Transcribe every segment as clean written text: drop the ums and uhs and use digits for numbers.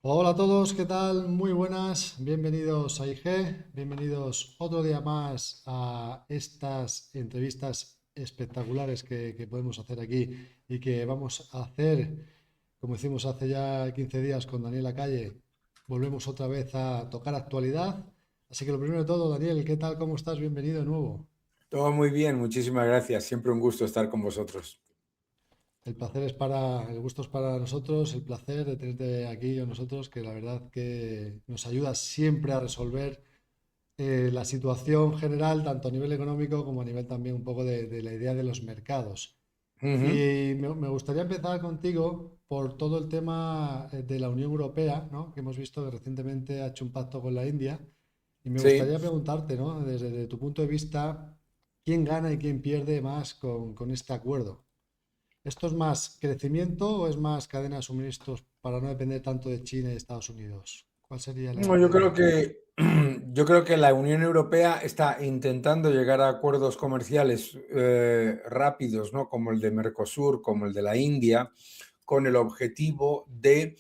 Hola a todos, ¿qué tal? Muy buenas, bienvenidos a IG, bienvenidos otro día más a estas entrevistas espectaculares que podemos hacer aquí y que vamos a hacer, como hicimos hace ya 15 días con Daniel Calle. Volvemos otra vez a tocar actualidad. Así que lo primero de todo, Daniel, ¿qué tal? ¿Cómo estás? Bienvenido de nuevo. Todo muy bien, muchísimas gracias. Siempre un gusto estar con vosotros. El gusto es para nosotros, el placer de tenerte aquí con nosotros, que la verdad que nos ayuda siempre a resolver la situación general, tanto a nivel económico como a nivel también un poco de la idea de los mercados. Ujú. Y me gustaría empezar contigo por todo el tema de la Unión Europea, ¿no? Que hemos visto que recientemente ha hecho un pacto con la India. Y me Sí. gustaría preguntarte, ¿no? Desde tu punto de vista, ¿quién gana y quién pierde más con este acuerdo? ¿Esto es más crecimiento o es más cadena de suministros para no depender tanto de China y Estados Unidos? ¿Cuál sería No, la idea? yo creo que la Unión Europea está intentando llegar a acuerdos comerciales rápidos, ¿no? Como el de Mercosur, como el de la India, con el objetivo de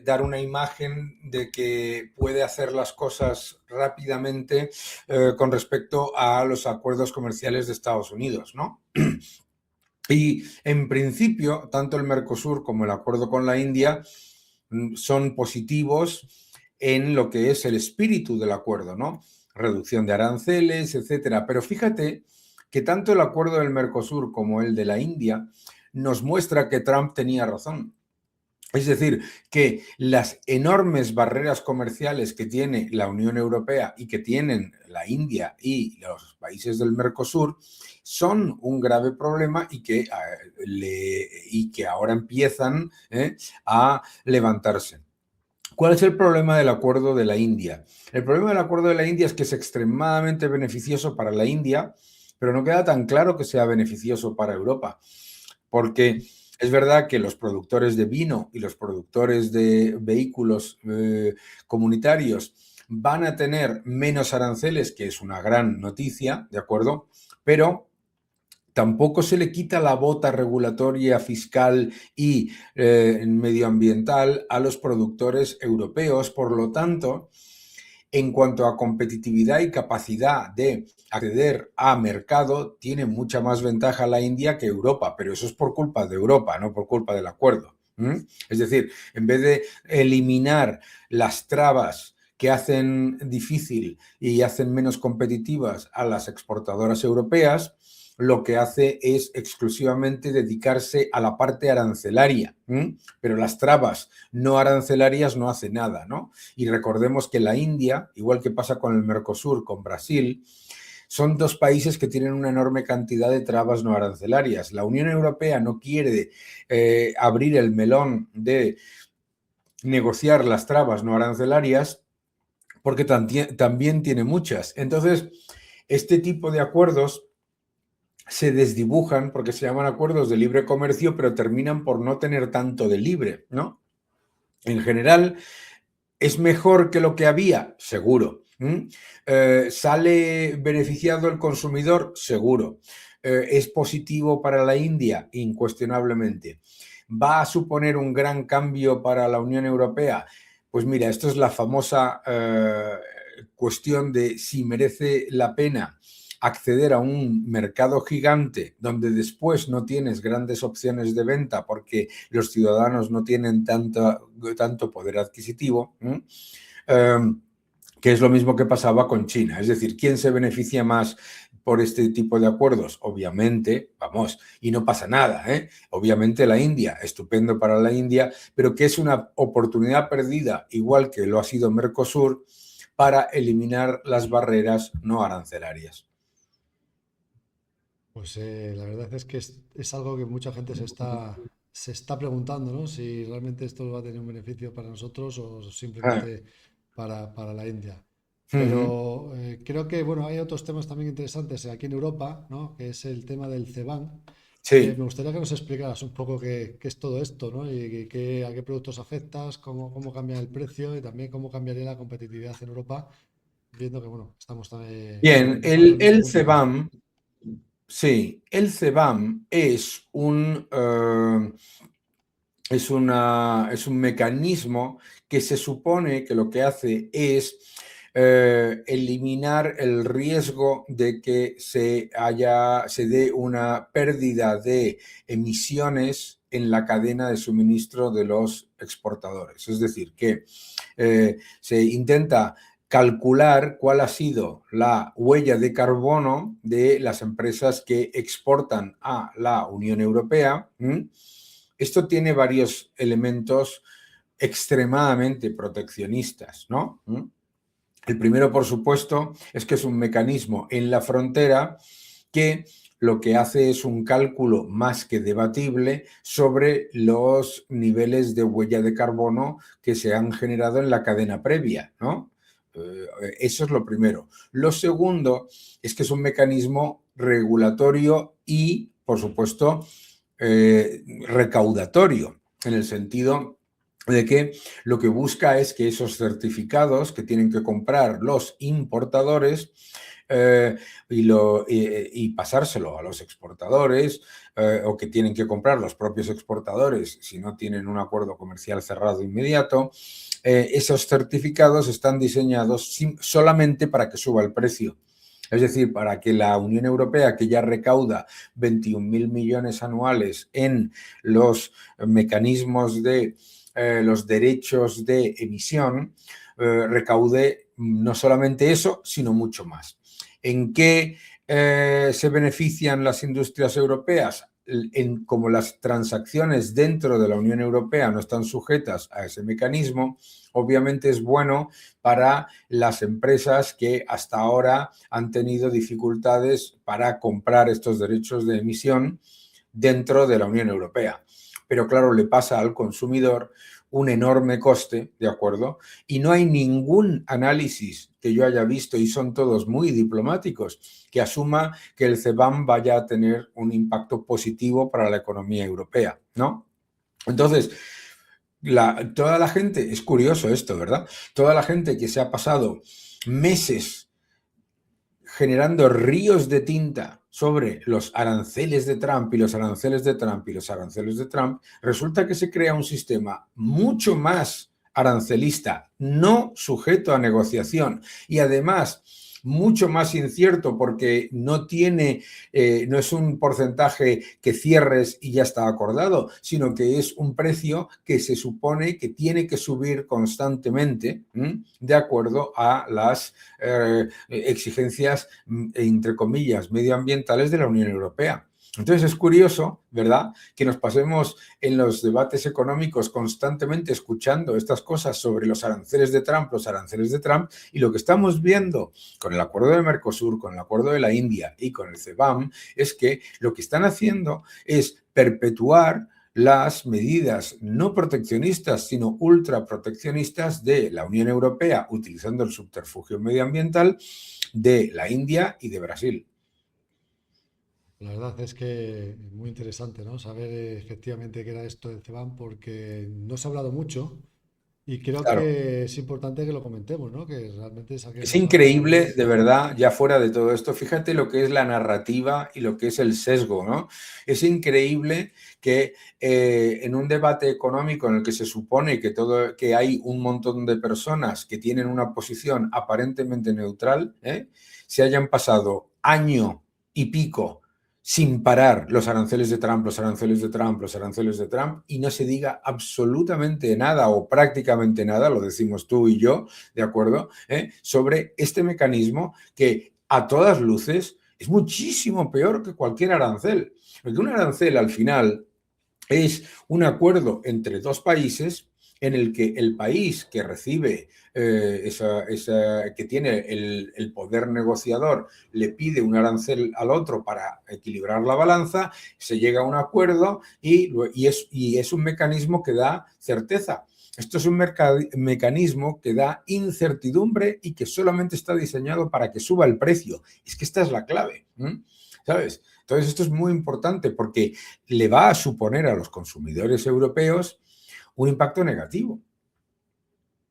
dar una imagen de que puede hacer las cosas rápidamente con respecto a los acuerdos comerciales de Estados Unidos, ¿no? Y en principio, tanto el Mercosur como el acuerdo con la India son positivos en lo que es el espíritu del acuerdo, ¿no? Reducción de aranceles, etcétera. Pero fíjate que tanto el acuerdo del Mercosur como el de la India nos muestra que Trump tenía razón. Es decir, que las enormes barreras comerciales que tiene la Unión Europea y que tienen la India y los países del Mercosur son un grave problema y que ahora empiezan a levantarse. ¿Cuál es el problema del acuerdo de la India? El problema del acuerdo de la India es que es extremadamente beneficioso para la India, pero no queda tan claro que sea beneficioso para Europa, porque es verdad que los productores de vino y los productores de vehículos comunitarios van a tener menos aranceles, que es una gran noticia, ¿de acuerdo? Pero tampoco se le quita la bota regulatoria, fiscal y medioambiental a los productores europeos. Por lo tanto, en cuanto a competitividad y capacidad de acceder a mercado, tiene mucha más ventaja la India que Europa, pero eso es por culpa de Europa, no por culpa del acuerdo. Es decir, en vez de eliminar las trabas que hacen difícil y hacen menos competitivas a las exportadoras europeas, lo que hace es exclusivamente dedicarse a la parte arancelaria, pero las trabas no arancelarias no hacen nada, ¿no? Y recordemos que la India, igual que pasa con el Mercosur, con Brasil, son dos países que tienen una enorme cantidad de trabas no arancelarias. La Unión Europea no quiere abrir el melón de negociar las trabas no arancelarias porque también tiene muchas. Entonces, este tipo de acuerdos se desdibujan porque se llaman acuerdos de libre comercio, pero terminan por no tener tanto de libre, ¿no? En general, ¿es mejor que lo que había? Seguro. ¿Sale beneficiado el consumidor? Seguro. ¿Es positivo para la India? Incuestionablemente. ¿Va a suponer un gran cambio para la Unión Europea? Pues mira, esto es la famosa cuestión de si merece la pena acceder a un mercado gigante donde después no tienes grandes opciones de venta porque los ciudadanos no tienen tanto poder adquisitivo, que es lo mismo que pasaba con China. Es decir, ¿quién se beneficia más por este tipo de acuerdos? Obviamente, vamos, y no pasa nada, ¿eh? Obviamente la India, estupendo para la India, pero que es una oportunidad perdida, igual que lo ha sido Mercosur, para eliminar las barreras no arancelarias. Pues la verdad es que es algo que mucha gente se está preguntando, ¿no? Si realmente esto va a tener un beneficio para nosotros o Ah, simplemente para la India. ujú. Pero creo que, bueno, hay otros temas también interesantes aquí en Europa, ¿no? Que es el tema del CBAM. Me Sí. gustaría que nos explicaras un poco qué es todo esto, ¿no? Y a qué productos afectas, cómo cambia el precio y también cómo cambiaría la competitividad en Europa, viendo que, bueno, estamos Bien, empezando en este el punto. CBAM, sí, el CBAM es es un mecanismo que se supone que lo que hace es eliminar el riesgo de que se dé una pérdida de emisiones en la cadena de suministro de los exportadores. Es decir, que se intenta calcular cuál ha sido la huella de carbono de las empresas que exportan a la Unión Europea. Esto tiene varios elementos extremadamente proteccionistas, ¿no? El primero, por supuesto, es que es un mecanismo en la frontera que lo que hace es un cálculo más que debatible sobre los niveles de huella de carbono que se han generado en la cadena previa, ¿no? Eso es lo primero. Lo segundo es que es un mecanismo regulatorio y, por supuesto, recaudatorio, en el sentido de que lo que busca es que esos certificados que tienen que comprar los importadores y pasárselo a los exportadores o que tienen que comprar los propios exportadores si no tienen un acuerdo comercial cerrado inmediato, esos certificados están diseñados solamente para que suba el precio. Es decir, para que la Unión Europea, que ya recauda 21.000 millones anuales en los mecanismos de los derechos de emisión, recaude no solamente eso, sino mucho más. ¿En qué se benefician las industrias europeas? Como las transacciones dentro de la Unión Europea no están sujetas a ese mecanismo, obviamente es bueno para las empresas que hasta ahora han tenido dificultades para comprar estos derechos de emisión dentro de la Unión Europea. Pero claro, le pasa al consumidor un enorme coste, ¿de acuerdo? Y no hay ningún análisis que yo haya visto, y son todos muy diplomáticos, que asuma que el CBAM vaya a tener un impacto positivo para la economía europea, ¿no? Entonces, toda la gente, es curioso esto, ¿verdad? Toda la gente que se ha pasado meses generando ríos de tinta sobre los aranceles de Trump y los aranceles de Trump y los aranceles de Trump, resulta que se crea un sistema mucho más arancelista, no sujeto a negociación y además mucho más incierto porque no tiene, no es un porcentaje que cierres y ya está acordado, sino que es un precio que se supone que tiene que subir constantemente de acuerdo a las exigencias, entre comillas, medioambientales de la Unión Europea. Entonces es curioso, ¿verdad?, que nos pasemos en los debates económicos constantemente escuchando estas cosas sobre los aranceles de Trump, y lo que estamos viendo con el acuerdo de Mercosur, con el acuerdo de la India y con el CBAM es que lo que están haciendo es perpetuar las medidas no proteccionistas, sino ultraproteccionistas de la Unión Europea, utilizando el subterfugio medioambiental de la India y de Brasil. La verdad es que es muy interesante, ¿no? Saber efectivamente qué era esto del CEBAM porque no se ha hablado mucho y creo Claro. que es importante que lo comentemos, ¿no? Que realmente Es saquemos increíble, de análisis. verdad, ya fuera de todo esto, fíjate lo que es la narrativa y lo que es el sesgo, ¿no? Es increíble que en un debate económico en el que se supone que hay un montón de personas que tienen una posición aparentemente neutral, se hayan pasado año y pico sin parar los aranceles de Trump, los aranceles de Trump, los aranceles de Trump, y no se diga absolutamente nada o prácticamente nada, lo decimos tú y yo, ¿de acuerdo?, sobre este mecanismo que a todas luces es muchísimo peor que cualquier arancel. Porque un arancel al final es un acuerdo entre dos países en el que el país que recibe, que tiene el poder negociador, le pide un arancel al otro para equilibrar la balanza, se llega a un acuerdo y es un mecanismo que da certeza. Esto es un mecanismo que da incertidumbre y que solamente está diseñado para que suba el precio. Es que esta es la clave, ¿sabes? Entonces esto es muy importante porque le va a suponer a los consumidores europeos un impacto negativo.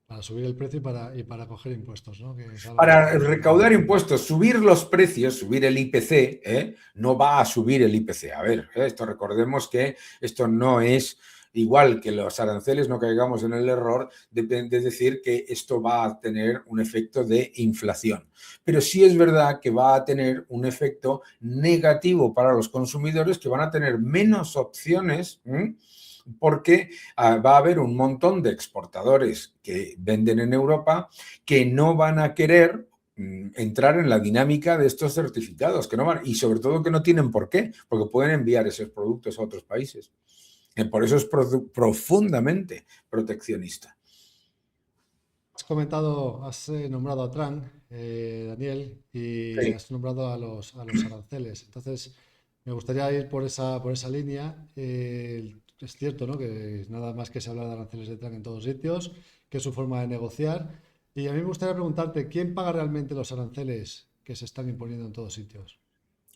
Para subir el precio y para coger impuestos, ¿no? Que es algo Para que... recaudar impuestos, subir los precios, subir el IPC, no va a subir el IPC. A ver, esto recordemos que esto no es igual que los aranceles, no caigamos en el error de decir que esto va a tener un efecto de inflación. Pero sí es verdad que va a tener un efecto negativo para los consumidores, que van a tener menos opciones, porque va a haber un montón de exportadores que venden en Europa que no van a querer entrar en la dinámica de estos certificados, que no van, y sobre todo que no tienen por qué, porque pueden enviar esos productos a otros países. Por eso es profundamente proteccionista. Has nombrado a Trump, Daniel, y Sí. has nombrado a los aranceles. Entonces, me gustaría ir por esa línea. Es cierto, ¿no? Que nada más que se habla de aranceles de Trump en todos sitios, que es su forma de negociar. Y a mí me gustaría preguntarte, ¿quién paga realmente los aranceles que se están imponiendo en todos sitios?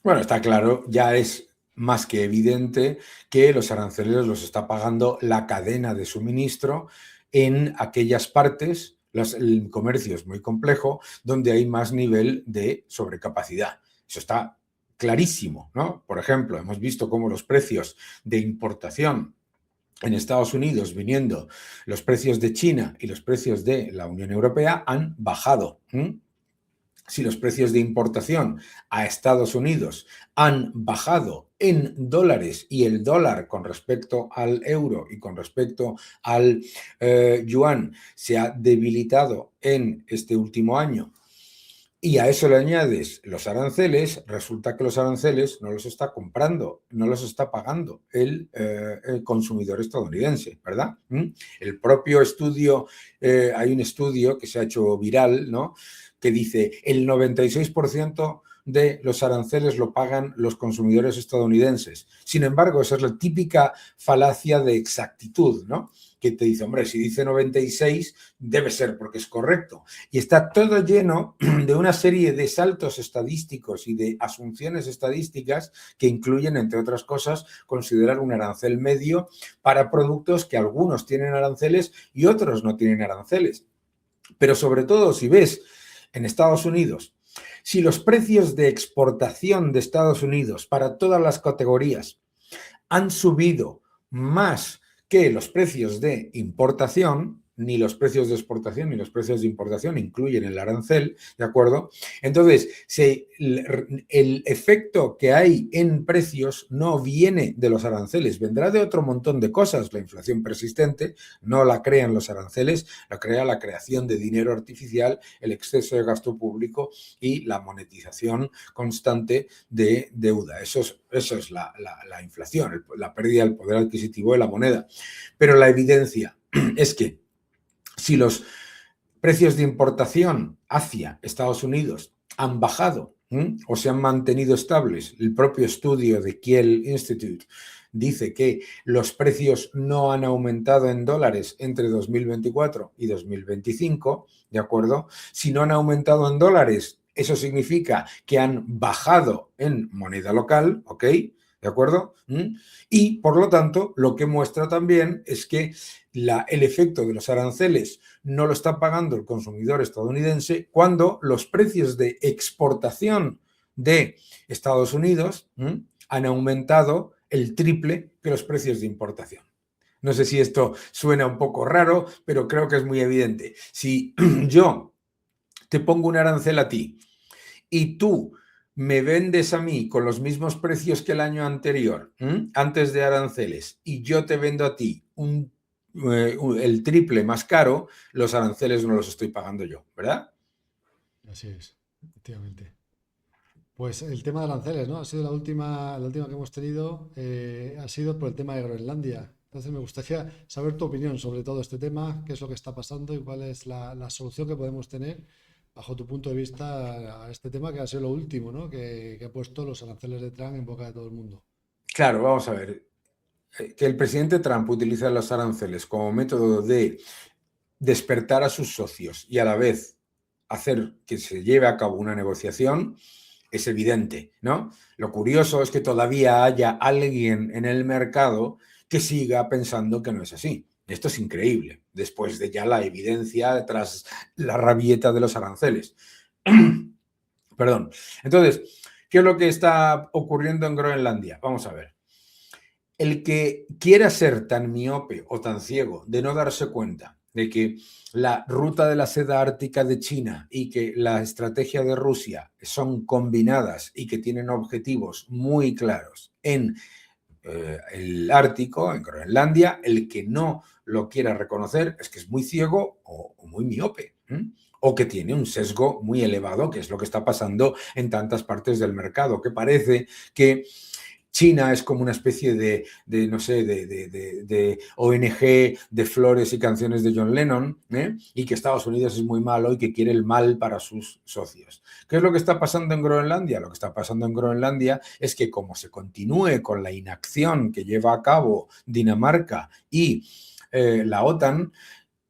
Bueno, está claro, ya es más que evidente que los aranceles los está pagando la cadena de suministro en aquellas partes, el comercio es muy complejo, donde hay más nivel de sobrecapacidad. Eso está clarísimo, ¿no? Por ejemplo, hemos visto cómo los precios de importación en Estados Unidos, viniendo los precios de China y los precios de la Unión Europea, han bajado. Si los precios de importación a Estados Unidos han bajado en dólares y el dólar con respecto al euro y con respecto al yuan se ha debilitado en este último año, y a eso le añades los aranceles, resulta que los aranceles no los está comprando, no los está pagando el consumidor estadounidense, ¿verdad? El propio estudio, hay un estudio que se ha hecho viral, ¿no? Que dice el 96% de los aranceles lo pagan los consumidores estadounidenses. Sin embargo, esa es la típica falacia de exactitud, ¿no? Que te dice, hombre, si dice 96, debe ser porque es correcto. Y está todo lleno de una serie de saltos estadísticos y de asunciones estadísticas que incluyen, entre otras cosas, considerar un arancel medio para productos que algunos tienen aranceles y otros no tienen aranceles. Pero sobre todo, si ves en Estados Unidos, si los precios de exportación de Estados Unidos para todas las categorías han subido más que los precios de importación, ni los precios de exportación ni los precios de importación incluyen el arancel, ¿de acuerdo? Entonces, el efecto que hay en precios no viene de los aranceles, vendrá de otro montón de cosas. La inflación persistente no la crean los aranceles, la crea la creación de dinero artificial, el exceso de gasto público y la monetización constante de deuda. Eso es la inflación, la pérdida del poder adquisitivo de la moneda. Pero la evidencia es que si los precios de importación hacia Estados Unidos han bajado o se han mantenido estables, el propio estudio de Kiel Institute dice que los precios no han aumentado en dólares entre 2024 y 2025, ¿de acuerdo? Si no han aumentado en dólares, eso significa que han bajado en moneda local, ¿ok? ¿De acuerdo? Y, por lo tanto, lo que muestra también es que el efecto de los aranceles no lo está pagando el consumidor estadounidense cuando los precios de exportación de Estados Unidos han aumentado el triple que los precios de importación. No sé si esto suena un poco raro, pero creo que es muy evidente. Si yo te pongo un arancel a ti y tú me vendes a mí con los mismos precios que el año anterior, antes de aranceles, y yo te vendo a ti el triple más caro, los aranceles no los estoy pagando yo, ¿verdad? Así es, efectivamente. Pues el tema de aranceles, ¿no? Ha sido la última que hemos tenido, ha sido por el tema de Groenlandia. Entonces me gustaría saber tu opinión sobre todo este tema, qué es lo que está pasando y cuál es la solución que podemos tener, bajo tu punto de vista, a este tema que ha sido lo último, ¿no? Que ha puesto los aranceles de Trump en boca de todo el mundo. Claro, vamos a ver. Que el presidente Trump utiliza los aranceles como método de despertar a sus socios y a la vez hacer que se lleve a cabo una negociación es evidente, ¿no? Lo curioso es que todavía haya alguien en el mercado que siga pensando que no es así. Esto es increíble, después de ya la evidencia tras la rabieta de los aranceles. Perdón. Entonces, ¿qué es lo que está ocurriendo en Groenlandia? Vamos a ver. el que quiera ser tan miope o tan ciego de no darse cuenta de que la ruta de la seda ártica de China y que la estrategia de Rusia son combinadas y que tienen objetivos muy claros en el Ártico, en Groenlandia, el que no lo quiera reconocer es que es muy ciego o muy miope, o que tiene un sesgo muy elevado, que es lo que está pasando en tantas partes del mercado, que parece que China es como una especie de no sé, de ONG de flores y canciones de John Lennon, y que Estados Unidos es muy malo y que quiere el mal para sus socios. ¿Qué es lo que está pasando en Groenlandia? Lo que está pasando en Groenlandia es que como se continúe con la inacción que lleva a cabo Dinamarca y la OTAN,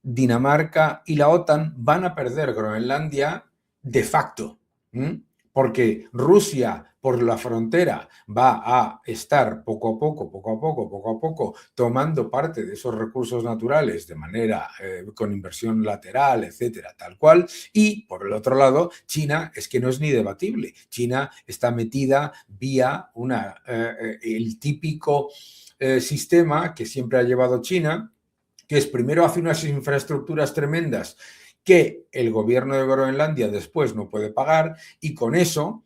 Dinamarca y la OTAN van a perder Groenlandia de facto, porque Rusia por la frontera va a estar poco a poco, tomando parte de esos recursos naturales de manera con inversión lateral, etcétera, tal cual. Y por el otro lado, China es que no es ni debatible. China está metida vía el típico sistema que siempre ha llevado China, que es primero hace unas infraestructuras tremendas que el gobierno de Groenlandia después no puede pagar, y con eso,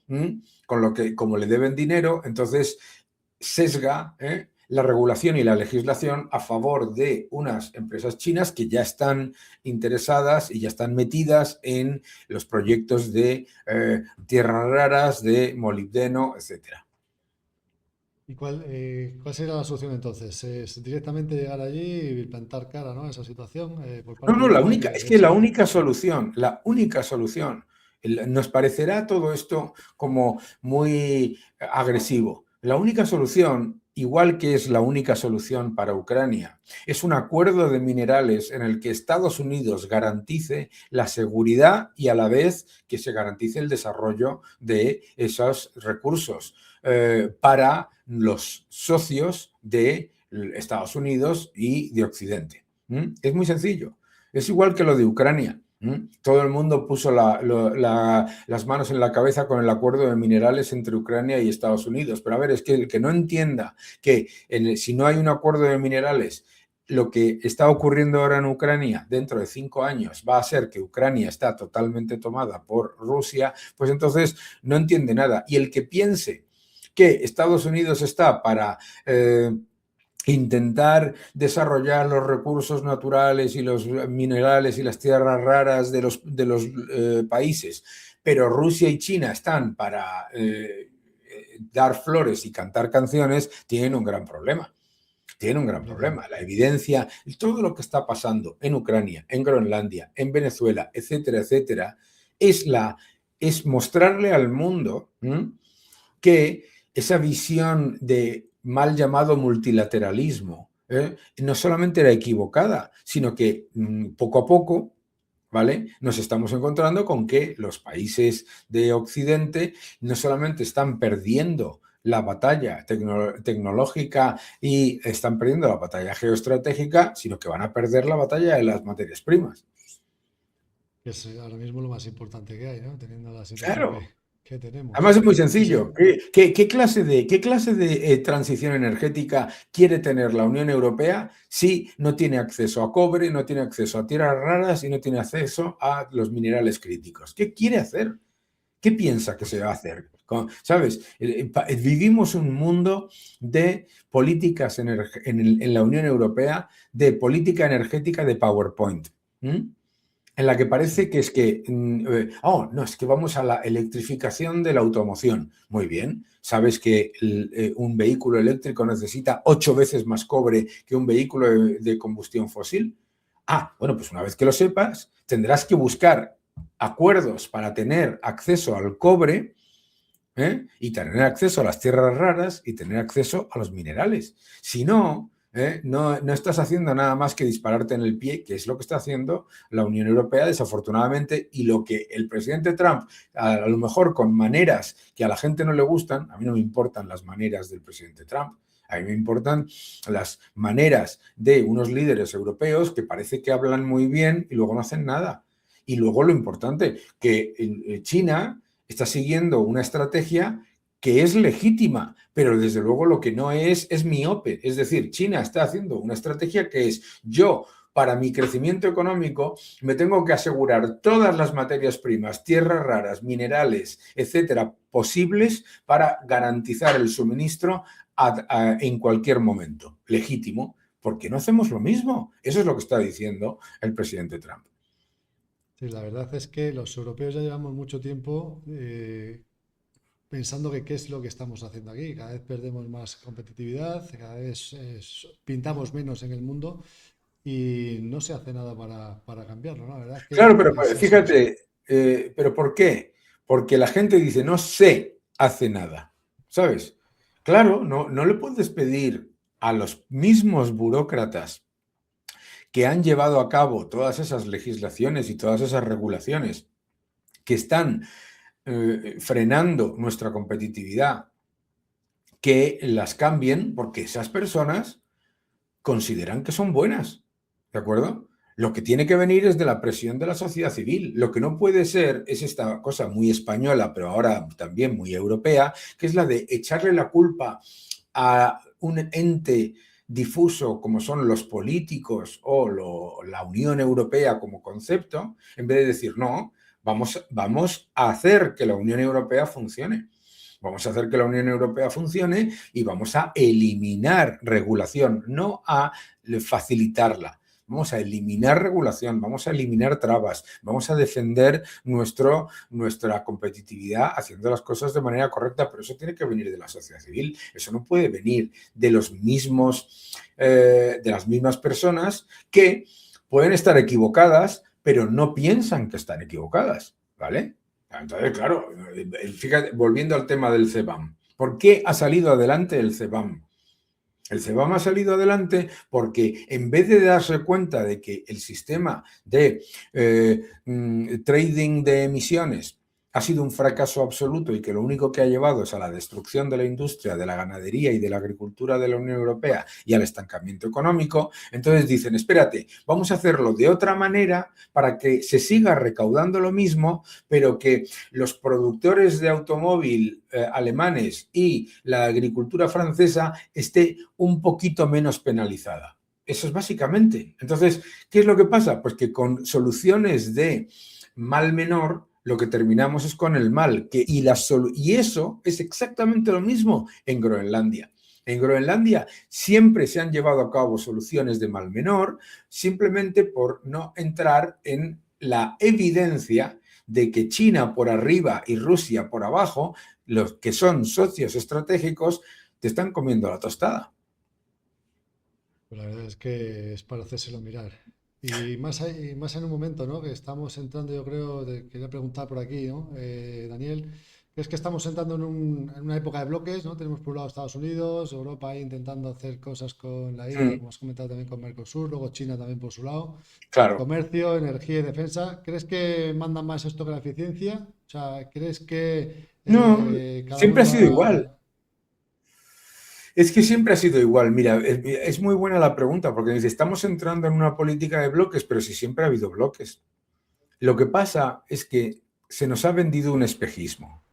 con lo que, como le deben dinero, entonces sesga la regulación y la legislación a favor de unas empresas chinas que ya están interesadas y ya están metidas en los proyectos de tierras raras, de molibdeno, etcétera. ¿Y cuál sería la solución entonces? ¿Es directamente llegar allí y plantar cara, ¿no?, a esa situación por No, parte de no, Europa? es Que que eso, la única solución, nos parecerá todo esto como muy agresivo. La única solución, igual que es la única solución para Ucrania, es un acuerdo de minerales en el que Estados Unidos garantice la seguridad y a la vez que se garantice el desarrollo de esos recursos para los socios de Estados Unidos y de Occidente. Es muy sencillo. Es igual que lo de Ucrania. Todo el mundo puso las manos en la cabeza con el acuerdo de minerales entre Ucrania y Estados Unidos. Pero a ver, es que el que no entienda que si no hay un acuerdo de minerales, lo que está ocurriendo ahora en Ucrania dentro de 5 años va a ser que Ucrania está totalmente tomada por Rusia, pues entonces no entiende nada. Y el que piense que Estados Unidos está para intentar desarrollar los recursos naturales y los minerales y las tierras raras de los países, pero Rusia y China están para dar flores y cantar canciones, tienen un gran problema. Tienen un gran problema. La evidencia, todo lo que está pasando en Ucrania, en Groenlandia, en Venezuela, etcétera, etcétera, es mostrarle al mundo que esa visión de mal llamado multilateralismo no solamente era equivocada, sino que poco a poco, ¿vale?, nos estamos encontrando con que los países de Occidente no solamente están perdiendo la batalla tecnológica y están perdiendo la batalla geoestratégica, sino que van a perder la batalla de las materias primas. que es ahora mismo lo más importante que hay, ¿no?, teniendo la situación Claro. que tenemos. Además es muy Sí, sí. sencillo. ¿Qué clase de transición energética quiere tener la Unión Europea si no tiene acceso a cobre, no tiene acceso a tierras raras y no tiene acceso a los minerales críticos? ¿Qué quiere hacer? ¿Qué piensa que se Pues va a hacer? ¿Sabes? Vivimos un mundo de políticas en la Unión Europea, de política energética de PowerPoint. En la que sí. parece que es que, no, es que vamos a la electrificación de la automoción. Muy bien, sabes que un vehículo eléctrico necesita 8 veces más cobre que un vehículo de combustión fósil. Bueno, pues una vez que lo sepas, tendrás que buscar acuerdos para tener acceso al cobre, y tener acceso a las tierras raras y tener acceso a los minerales. Si no, no estás haciendo nada más que dispararte en el pie, que es lo que está haciendo la Unión Europea, desafortunadamente, y lo que el presidente Trump, a lo mejor con maneras que a la gente no le gustan. A mí no me importan las maneras del presidente Trump. A mí me importan las maneras de unos líderes europeos que parece que hablan muy bien y luego no hacen nada. Y luego lo importante, que China está siguiendo una estrategia que es legítima, pero desde luego lo que no es miope. Es decir, China está haciendo una estrategia que es: yo, para mi crecimiento económico, me tengo que asegurar todas las materias primas, tierras raras, minerales, etcétera, posibles para garantizar el suministro en cualquier momento. Legítimo. ¿Por qué no hacemos lo mismo? Eso es lo que está diciendo el presidente Trump. Sí, la verdad es que los europeos ya llevamos mucho tiempo pensando que qué es lo que estamos haciendo aquí. Cada vez perdemos más competitividad, cada vez pintamos menos en el mundo y no se hace nada para cambiarlo, ¿no? La verdad es Claro, que pero es así. fíjate, ¿pero por qué? Porque la gente dice: no se hace nada, ¿sabes? Claro, no le puedes pedir a los mismos burócratas que han llevado a cabo todas esas legislaciones y todas esas regulaciones que están frenando nuestra competitividad, que las cambien, porque esas personas consideran que son buenas, ¿de acuerdo? Lo que tiene que venir es de la presión de la sociedad civil. Lo que no puede ser es esta cosa muy española, pero ahora también muy europea, que es la de echarle la culpa a un ente difuso como son los políticos o la Unión Europea como concepto, en vez de decir: no, vamos a hacer que la Unión Europea funcione. Vamos a hacer que la Unión Europea funcione y vamos a eliminar regulación, no a facilitarla. Vamos a eliminar regulación, vamos a eliminar trabas, vamos a defender nuestra competitividad haciendo las cosas de manera correcta, pero eso tiene que venir de la sociedad civil. Eso no puede venir de de las mismas personas que pueden estar equivocadas, pero no piensan que están equivocadas, ¿vale? Entonces, claro, fíjate, volviendo al tema del CBAM, ¿por qué ha salido adelante el CBAM? El CBAM ha salido adelante porque, en vez de darse cuenta de que el sistema de trading de emisiones ha sido un fracaso absoluto y que lo único que ha llevado es a la destrucción de la industria, de la ganadería y de la agricultura de la Unión Europea y al estancamiento económico, entonces dicen: espérate, vamos a hacerlo de otra manera para que se siga recaudando lo mismo, pero que los productores de automóvil alemanes y la agricultura francesa esté un poquito menos penalizada. Eso es básicamente. Entonces, ¿qué es lo que pasa? Pues que con soluciones de mal menor, lo que terminamos es con el mal. Y eso es exactamente lo mismo en Groenlandia. En Groenlandia siempre se han llevado a cabo soluciones de mal menor, simplemente por no entrar en la evidencia de que China por arriba y Rusia por abajo, los que son socios estratégicos, te están comiendo la tostada. Pues la verdad es que es para hacérselo mirar. Y más en un momento, ¿no? Que estamos entrando, yo creo, quería preguntar por aquí, ¿no? Daniel, ¿crees que estamos entrando en una época de bloques, ¿no? Tenemos por un lado Estados Unidos, Europa ahí intentando hacer cosas con la India, Mm, como has comentado también con Mercosur, luego China también por su lado. claro. Comercio, energía y defensa. ¿Crees que mandan más esto que la eficiencia? O sea, ¿crees que No, cada siempre uno ha sido igual. va... Es que siempre ha sido igual. Mira, es muy buena la pregunta porque dice: estamos entrando en una política de bloques, pero si siempre ha habido bloques. Lo que pasa es que se nos ha vendido un espejismo.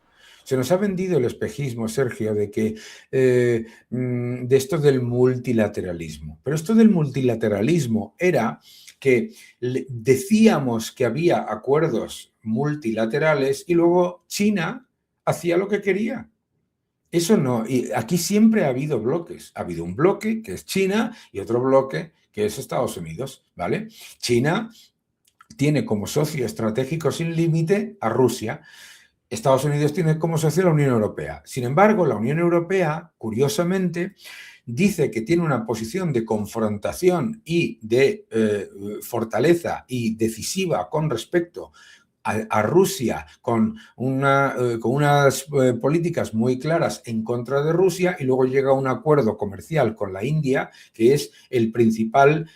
Se nos ha vendido el espejismo, Sergio, de que de esto del multilateralismo. Pero esto del multilateralismo era que decíamos que había acuerdos multilaterales y luego China hacía lo que quería. Eso no, y aquí siempre ha habido bloques. Ha habido un bloque que es China y otro bloque que es Estados Unidos, ¿vale? China tiene como socio estratégico sin límite a Rusia. Estados Unidos tiene como socio la Unión Europea. Sin embargo, la Unión Europea, curiosamente, dice que tiene una posición de confrontación y de fortaleza y decisiva con respecto a Rusia, con unas políticas muy claras en contra de Rusia, y luego llega a un acuerdo comercial con la India, que es el principal,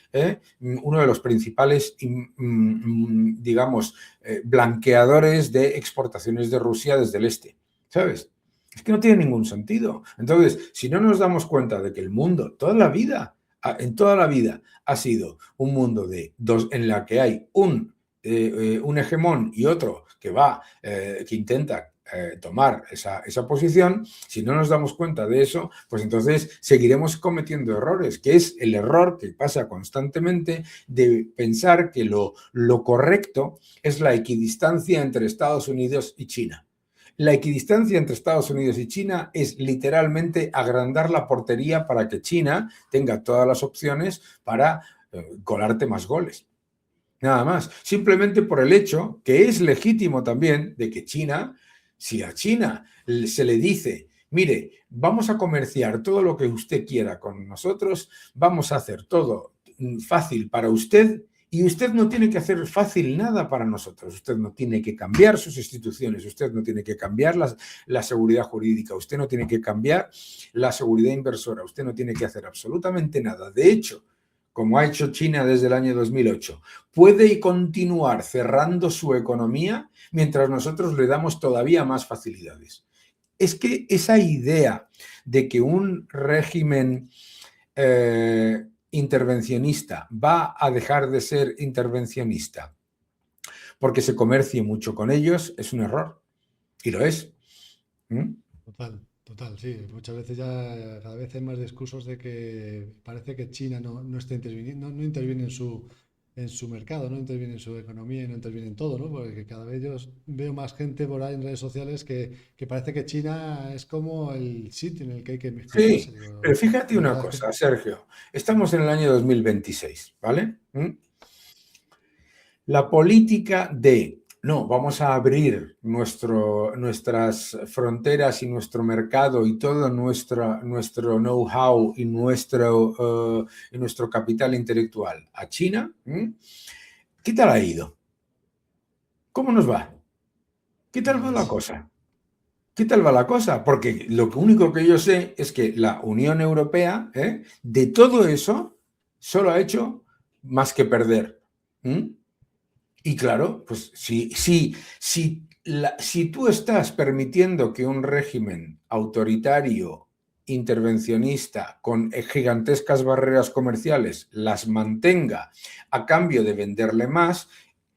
uno de los principales, digamos, blanqueadores de exportaciones de Rusia desde el este, ¿sabes? Es que no tiene ningún sentido. Entonces, si no nos damos cuenta de que el mundo, en toda la vida, ha sido un mundo de dos, en la que hay un hegemón y otro que intenta tomar esa posición, si no nos damos cuenta de eso, pues entonces seguiremos cometiendo errores, que es el error que pasa constantemente de pensar que lo correcto es la equidistancia entre Estados Unidos y China. La equidistancia entre Estados Unidos y China es literalmente agrandar la portería para que China tenga todas las opciones para colarte más goles. Nada más, simplemente por el hecho que es legítimo también de que China, si a China se le dice, mire, vamos a comerciar todo lo que usted quiera con nosotros, vamos a hacer todo fácil para usted y usted no tiene que hacer fácil nada para nosotros, usted no tiene que cambiar sus instituciones, usted no tiene que cambiar la seguridad jurídica, usted no tiene que cambiar la seguridad inversora, usted no tiene que hacer absolutamente nada. De hecho, como ha hecho China desde el año 2008, puede continuar cerrando su economía mientras nosotros le damos todavía más facilidades. Es que esa idea de que un régimen intervencionista va a dejar de ser intervencionista porque se comercie mucho con ellos es un error. Y lo es. ¿Mm? Total, total, sí. Muchas veces ya cada vez hay más discursos de que parece que China no está interviniendo, no interviene en su mercado, no interviene en su economía y no interviene en todo, ¿no? Porque cada vez yo veo más gente por ahí en redes sociales que parece que China es como el sitio en el que hay que Sí, fijarse. pero Digo, fíjate de una verdad que cosa, Sergio. Estamos en el año 2026, ¿vale? La política de, no, vamos a abrir nuestras fronteras y nuestro mercado y todo nuestro know-how y nuestro capital intelectual a China, ¿qué tal ha ido? ¿Cómo nos va? ¿Qué tal va la pues cosa? ¿Qué tal va la cosa? Porque lo único que yo sé es que la Unión Europea, de todo eso, solo ha hecho más que perder. ¿Mm? Y claro, pues si tú estás permitiendo que un régimen autoritario, intervencionista, con gigantescas barreras comerciales, las mantenga a cambio de venderle más,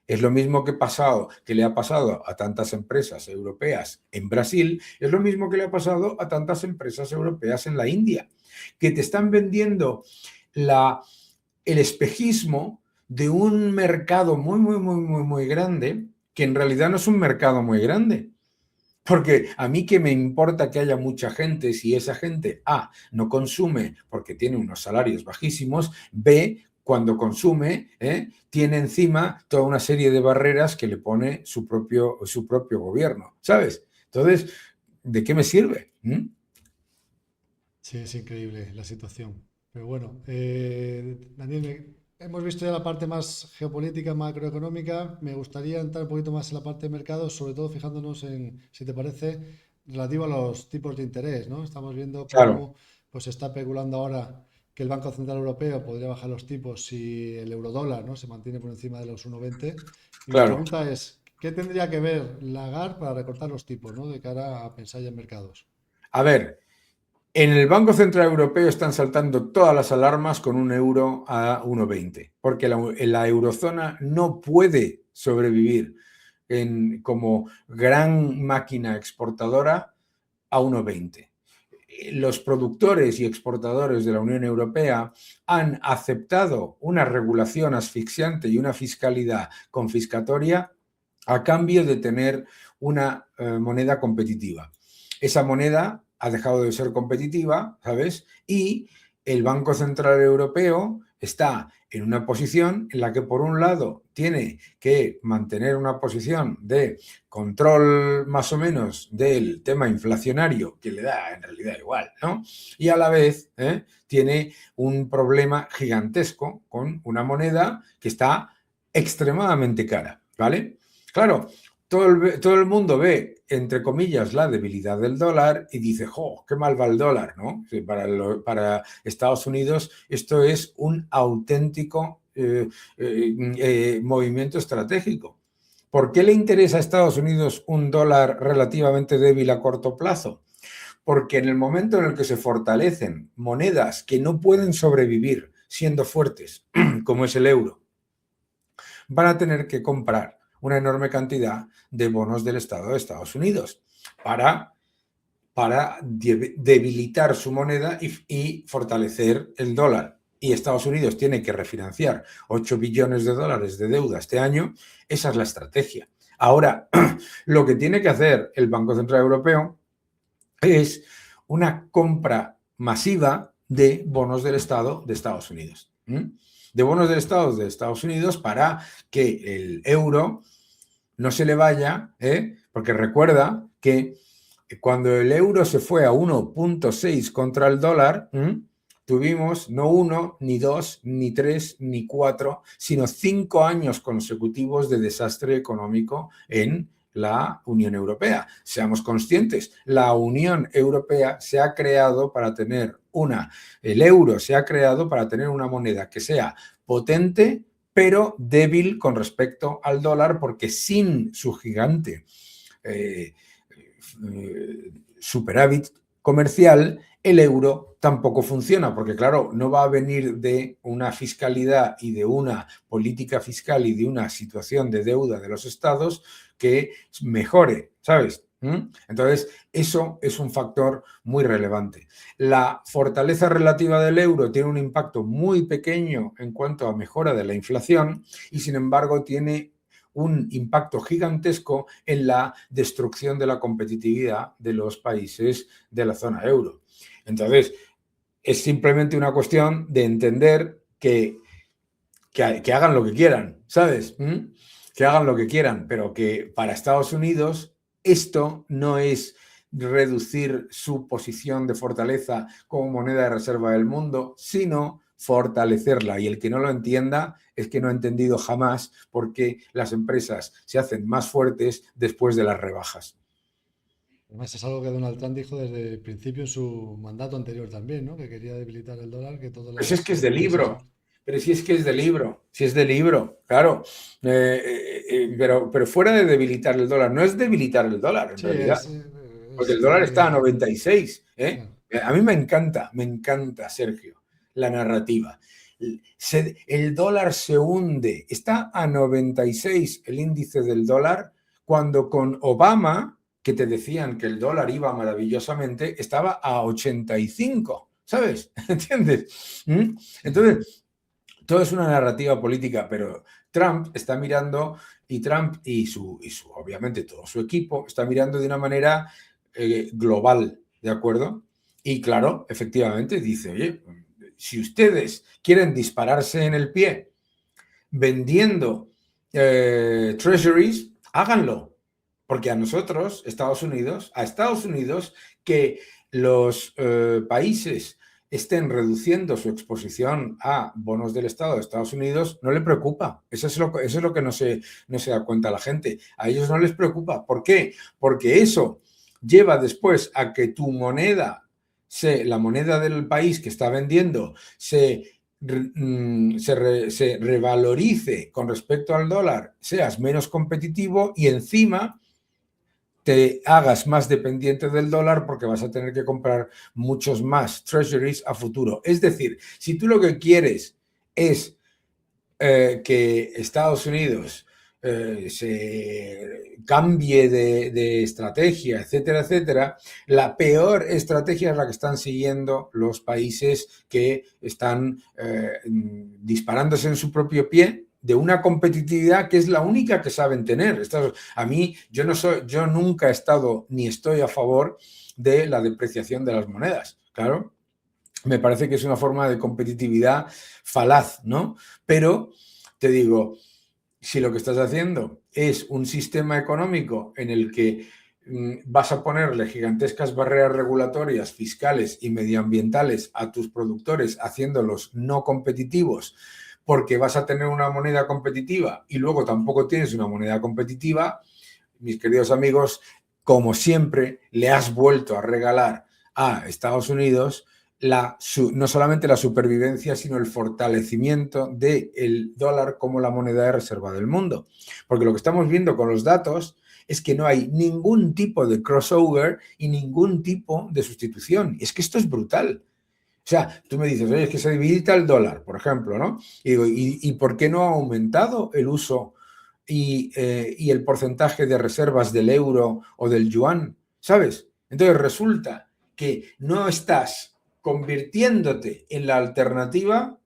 es lo mismo que le ha pasado a tantas empresas europeas en Brasil, es lo mismo que le ha pasado a tantas empresas europeas en la India, que te están vendiendo la, el espejismo de un mercado muy grande, que en realidad no es un mercado muy grande. Porque a mí que me importa que haya mucha gente si esa gente, A, no consume porque tiene unos salarios bajísimos, B, cuando consume, tiene encima toda una serie de barreras que le pone su propio gobierno, ¿sabes? Entonces, ¿de qué me sirve? ¿Mm? sí, es increíble la situación. Pero bueno, Daniel, hemos visto ya la parte más geopolítica, macroeconómica. Me gustaría entrar un poquito más en la parte de mercados, sobre todo fijándonos en, si te parece, relativo a los tipos de interés, ¿no? Estamos viendo Claro. cómo pues, se está especulando ahora que el Banco Central Europeo podría bajar los tipos si el eurodólar, ¿no? se mantiene por encima de los 1,20. Y mi Claro. pregunta es, ¿qué tendría que ver Lagarde para recortar los tipos, ¿no? de cara a pensar ya en mercados? A ver, en el Banco Central Europeo están saltando todas las alarmas con un euro a 1,20, porque la eurozona no puede sobrevivir como gran máquina exportadora a 1,20. Los productores y exportadores de la Unión Europea han aceptado una regulación asfixiante y una fiscalidad confiscatoria a cambio de tener una moneda competitiva. Esa moneda ha dejado de ser competitiva, ¿sabes? Y el Banco Central Europeo está en una posición en la que, por un lado, tiene que mantener una posición de control más o menos del tema inflacionario, que le da en realidad igual, ¿no? Y a la vez tiene un problema gigantesco con una moneda que está extremadamente cara, ¿vale? Claro, todo el mundo ve, entre comillas, la debilidad del dólar y dice, ¡jo, qué mal va el dólar! ¿No? Para Estados Unidos esto es un auténtico movimiento estratégico. ¿Por qué le interesa a Estados Unidos un dólar relativamente débil a corto plazo? Porque en el momento en el que se fortalecen monedas que no pueden sobrevivir siendo fuertes, como es el euro, van a tener que comprar una enorme cantidad de bonos del Estado de Estados Unidos. para debilitar su moneda y fortalecer el dólar. Y Estados Unidos tiene que refinanciar 8 billones de dólares de deuda este año. Esa es la estrategia. Ahora, lo que tiene que hacer el Banco Central Europeo es una compra masiva de bonos del Estado de Estados Unidos. De bonos del Estado de Estados Unidos para que el euro no se le vaya, porque recuerda que cuando el euro se fue a 1,6 contra el dólar, tuvimos no 1, ni 2, ni 3, ni 4, sino 5 años consecutivos de desastre económico en la Unión Europea. Seamos conscientes, la Unión Europea se ha creado para tener el euro se ha creado para tener una moneda que sea potente, pero débil con respecto al dólar, porque sin su gigante superávit comercial, el euro tampoco funciona, porque claro, no va a venir de una fiscalidad y de una política fiscal y de una situación de deuda de los estados que mejore, ¿sabes? Entonces, eso es un factor muy relevante. La fortaleza relativa del euro tiene un impacto muy pequeño en cuanto a mejora de la inflación y, sin embargo, tiene un impacto gigantesco en la destrucción de la competitividad de los países de la zona euro. Entonces, es simplemente una cuestión de entender que hagan lo que quieran, ¿sabes? Que hagan lo que quieran, pero que para Estados Unidos esto no es reducir su posición de fortaleza como moneda de reserva del mundo, sino fortalecerla. Y el que no lo entienda es que no ha entendido jamás por qué las empresas se hacen más fuertes después de las rebajas. Además, es algo que Donald Trump dijo desde el principio en su mandato anterior también, ¿no? Que quería debilitar el dólar, que todas Pues es que es las de empresas... libro. Pero si es que es de libro, si es de libro, claro. Pero fuera de debilitar el dólar, no es debilitar el dólar en Sí, realidad, porque es el dólar está a que... 96. Claro. A mí me encanta, Sergio, la narrativa. El dólar se hunde, está a 96 el índice del dólar, cuando con Obama, que te decían que el dólar iba maravillosamente, estaba a 85, ¿sabes? ¿Entiendes? Entonces, todo es una narrativa política, pero Trump está mirando y Trump obviamente todo su equipo está mirando de una manera global, ¿de acuerdo? Y claro, efectivamente dice, oye, si ustedes quieren dispararse en el pie vendiendo treasuries, háganlo. Porque a nosotros, a Estados Unidos, que los países estén reduciendo su exposición a bonos del Estado de Estados Unidos, no le preocupa. Eso es lo que no se da cuenta la gente. A ellos no les preocupa. ¿Por qué? Porque eso lleva después a que tu moneda, la moneda del país que está vendiendo, se revalorice con respecto al dólar, seas menos competitivo y encima te hagas más dependiente del dólar porque vas a tener que comprar muchos más treasuries a futuro. Es decir, si tú lo que quieres es que Estados Unidos se cambie de estrategia, etcétera, etcétera, la peor estrategia es la que están siguiendo los países que están disparándose en su propio pie de una competitividad que es la única que saben tener. A mí, yo nunca he estado ni estoy a favor de la depreciación de las monedas, claro. Me parece que es una forma de competitividad falaz, ¿no? Pero te digo, si lo que estás haciendo es un sistema económico en el que vas a ponerle gigantescas barreras regulatorias, fiscales y medioambientales a tus productores, haciéndolos no competitivos, porque vas a tener una moneda competitiva y luego tampoco tienes una moneda competitiva, mis queridos amigos, como siempre, le has vuelto a regalar a Estados Unidos no solamente la supervivencia, sino el fortalecimiento del dólar como la moneda de reserva del mundo. Porque lo que estamos viendo con los datos es que no hay ningún tipo de crossover y ningún tipo de sustitución. Es que esto es brutal. O sea, tú me dices, oye, es que se debilita el dólar, por ejemplo, ¿no? Y digo, ¿y por qué no ha aumentado el uso y el porcentaje de reservas del euro o del yuan? ¿sabes? Entonces resulta que no estás convirtiéndote en la alternativa,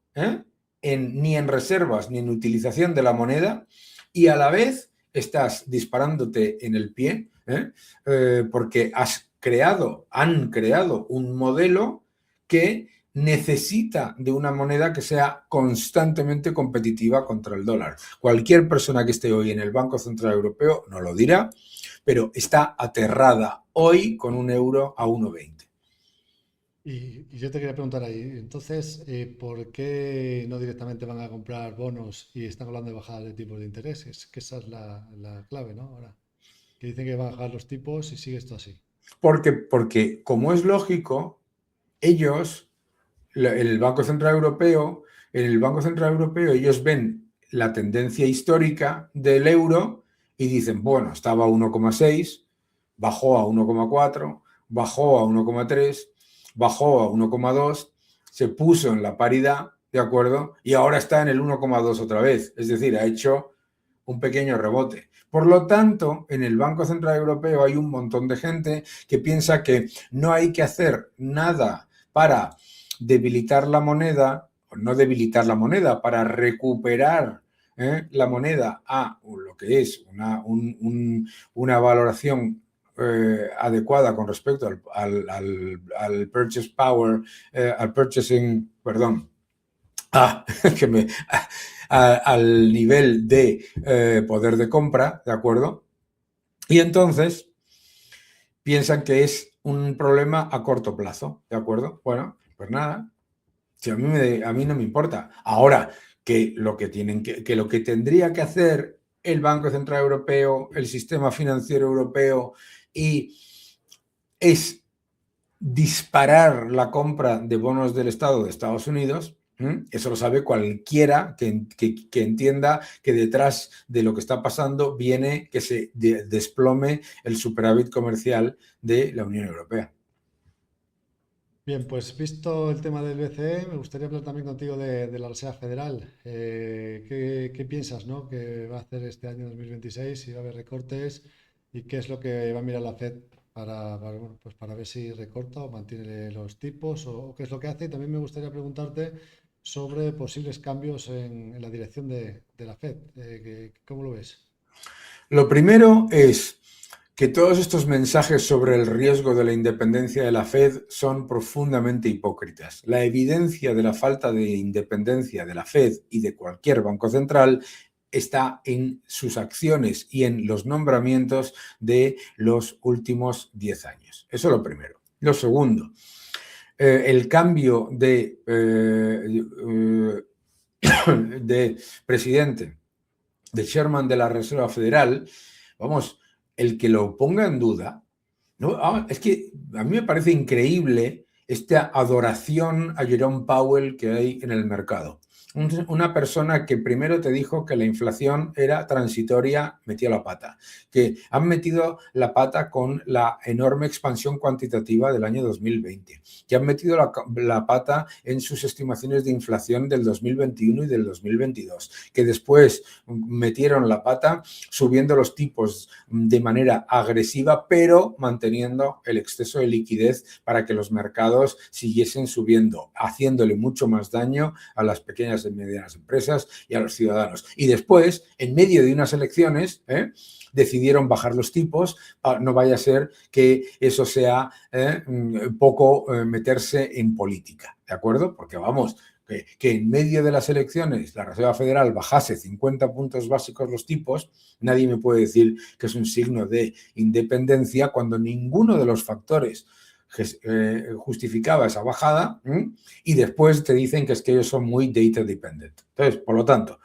ni en reservas ni en utilización de la moneda, y a la vez estás disparándote en el pie, porque han creado un modelo que necesita de una moneda que sea constantemente competitiva contra el dólar. Cualquier persona que esté hoy en el Banco Central Europeo no lo dirá, pero está aterrada hoy con un euro a 1,20. Y yo te quería preguntar ahí, entonces, ¿por qué no directamente van a comprar bonos y están hablando de bajar de tipos de interés? Es que esa es la clave, ¿no? Ahora, que dicen que van a bajar los tipos y sigue esto así. Porque como es lógico, ellos, el Banco Central Europeo, en el Banco Central Europeo ellos ven la tendencia histórica del euro y dicen, bueno, estaba a 1,6, bajó a 1,4, bajó a 1,3, bajó a 1,2, se puso en la paridad, ¿de acuerdo? Y ahora está en el 1,2 otra vez, es decir, ha hecho un pequeño rebote. Por lo tanto, en el Banco Central Europeo hay un montón de gente que piensa que no hay que hacer nada para debilitar la moneda, o no debilitar la moneda, para recuperar la moneda a lo que es una valoración adecuada con respecto al purchase power, al purchasing, perdón, que me, al nivel de poder de compra, ¿de acuerdo? Y entonces piensan que es un problema a corto plazo, ¿de acuerdo? Bueno, pues nada, si a mí no me importa. Ahora, que lo que lo que tendría que hacer el Banco Central Europeo, el sistema financiero europeo, y es disparar la compra de bonos del Estado de Estados Unidos. Eso lo sabe cualquiera que entienda que detrás de lo que está pasando viene que se desplome el superávit comercial de la Unión Europea. Bien, pues visto el tema del BCE, me gustaría hablar también contigo de la Reserva Federal. ¿Qué piensas, ¿no? Que va a hacer este año 2026? Si va a haber recortes y qué es lo que va a mirar la Fed bueno, pues para ver si recorta o mantiene los tipos o qué es lo que hace. Y también me gustaría preguntarte sobre posibles cambios en la dirección de la Fed. ¿Cómo lo ves? Lo primero es que todos estos mensajes sobre el riesgo de la independencia de la Fed son profundamente hipócritas. La evidencia de la falta de independencia de la Fed y de cualquier banco central está en sus acciones y en los nombramientos de los últimos 10 años. Eso es lo primero. Lo segundo, el cambio de presidente, de chairman de la Reserva Federal, vamos, el que lo ponga en duda, ¿no? Es que a mí me parece increíble esta adoración a Jerome Powell que hay en el mercado. Una persona que primero te dijo que la inflación era transitoria, metió la pata. Que han metido la pata con la enorme expansión cuantitativa del año 2020. Que han metido la pata en sus estimaciones de inflación del 2021 y del 2022. Que después metieron la pata subiendo los tipos de manera agresiva, pero manteniendo el exceso de liquidez para que los mercados siguiesen subiendo, haciéndole mucho más daño a las pequeñas y medianas empresas y a los ciudadanos. Y después, en medio de unas elecciones, decidieron bajar los tipos, no vaya a ser que eso sea poco meterse en política, ¿de acuerdo? Porque vamos, que en medio de las elecciones la Reserva Federal bajase 50 puntos básicos los tipos, nadie me puede decir que es un signo de independencia cuando ninguno de los factores justificaba esa bajada, y después te dicen que es que ellos son muy data dependent. Entonces, por lo tanto,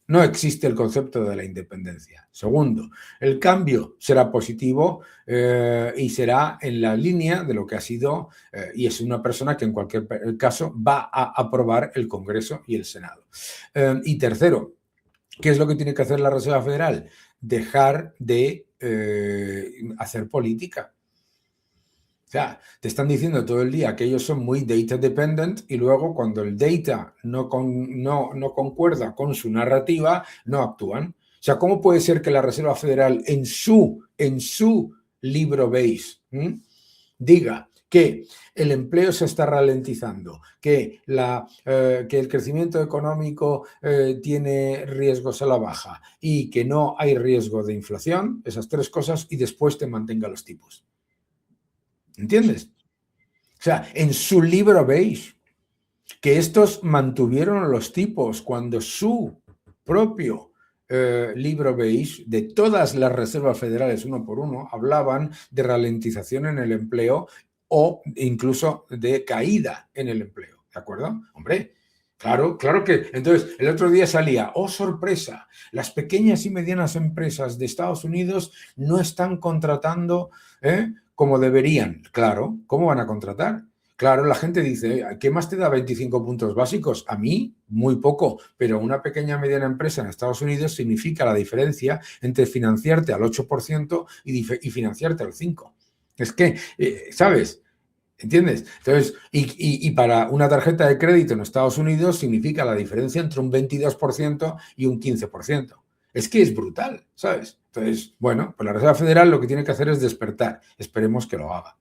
no existe el concepto de la independencia. Segundo, el cambio será positivo y será en la línea de lo que ha sido, y es una persona que en cualquier caso va a aprobar el Congreso y el Senado. Y tercero, ¿qué es lo que tiene que hacer la Reserva Federal? Dejar de hacer política. O sea, te están diciendo todo el día que ellos son muy data dependent y luego cuando el data no concuerda con su narrativa, no actúan. O sea, ¿cómo puede ser que la Reserva Federal en su libro beige, diga que el empleo se está ralentizando, que el crecimiento económico tiene riesgos a la baja y que no hay riesgo de inflación, esas tres cosas, y después te mantenga los tipos. ¿Entiendes? O sea, en su libro beige, que estos mantuvieron los tipos cuando su propio libro beige de todas las reservas federales uno por uno hablaban de ralentización en el empleo o incluso de caída en el empleo, ¿de acuerdo? Hombre, claro, claro que... Entonces, el otro día salía, oh sorpresa, las pequeñas y medianas empresas de Estados Unidos no están contratando como deberían. Claro, ¿cómo van a contratar? Claro, la gente dice, ¿qué más te da 25 puntos básicos? A mí, muy poco, pero una pequeña mediana empresa en Estados Unidos significa la diferencia entre financiarte al 8% y financiarte al 5%. Es que, ¿sabes? ¿Entiendes? Entonces, y para una tarjeta de crédito en Estados Unidos significa la diferencia entre un 22% y un 15%. Es que es brutal, ¿sabes? Entonces, bueno, pues la Reserva Federal lo que tiene que hacer es despertar. Esperemos que lo haga.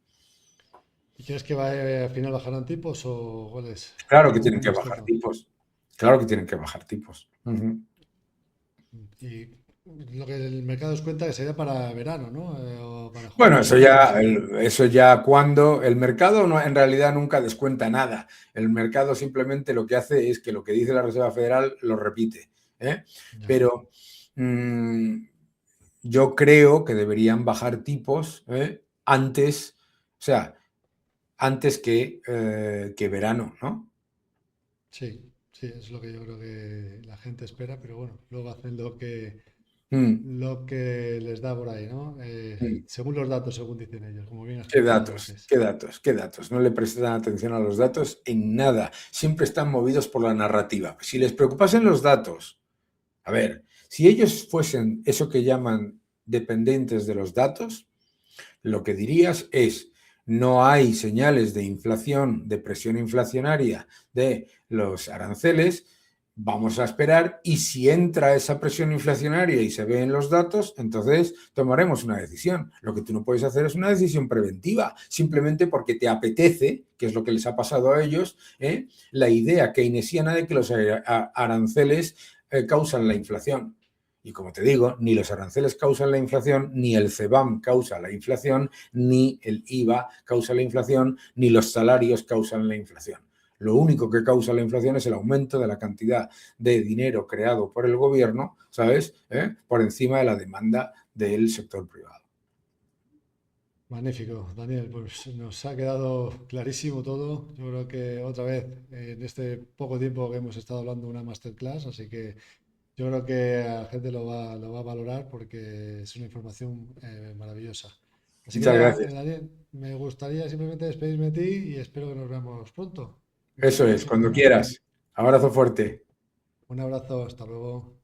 ¿Y crees que al final bajarán tipos o cuál es Claro que tienen tu que bajar destino? tipos. Claro que tienen que bajar tipos. Y lo que el mercado os cuenta que sería para verano, ¿no? O para Bueno, junio, julio, no sé. eso ya cuando el mercado no, en realidad nunca descuenta nada. El mercado simplemente lo que hace es que lo que dice la Reserva Federal lo repite. ¿Eh? Ya. Pero yo creo que deberían bajar tipos antes, o sea, antes que verano, ¿no? Sí, sí, es lo que yo creo que la gente espera, pero bueno, luego hacen Mm, lo que les da por ahí, ¿no? mm. Según los datos, según dicen ellos, como bien has ¿Qué comentado datos? antes. ¿Qué datos? ¿Qué datos? No le prestan atención a los datos en nada. Siempre están movidos por la narrativa. Si les preocupasen los datos, a ver, si ellos fuesen eso que llaman dependientes de los datos, lo que dirías es, no hay señales de inflación, de presión inflacionaria de los aranceles, vamos a esperar y si entra esa presión inflacionaria y se ve en los datos, entonces tomaremos una decisión. Lo que tú no puedes hacer es una decisión preventiva, simplemente porque te apetece, que es lo que les ha pasado a ellos, la idea keynesiana de que los aranceles causan la inflación. Y como te digo, ni los aranceles causan la inflación, ni el CEBAM causa la inflación, ni el IVA causa la inflación, ni los salarios causan la inflación. Lo único que causa la inflación es el aumento de la cantidad de dinero creado por el gobierno, ¿sabes? Por encima de la demanda del sector privado. Magnífico, Daniel, pues nos ha quedado clarísimo todo. Yo creo que otra vez, en este poco tiempo que hemos estado hablando, una masterclass, así que yo creo que a la gente lo va a valorar porque es una información maravillosa. Así que Muchas nada, gracias. Daniel, me gustaría simplemente despedirme de ti y espero que nos veamos pronto. Eso Buen es, fin de cuando semana. quieras. Abrazo fuerte. Un abrazo, hasta luego.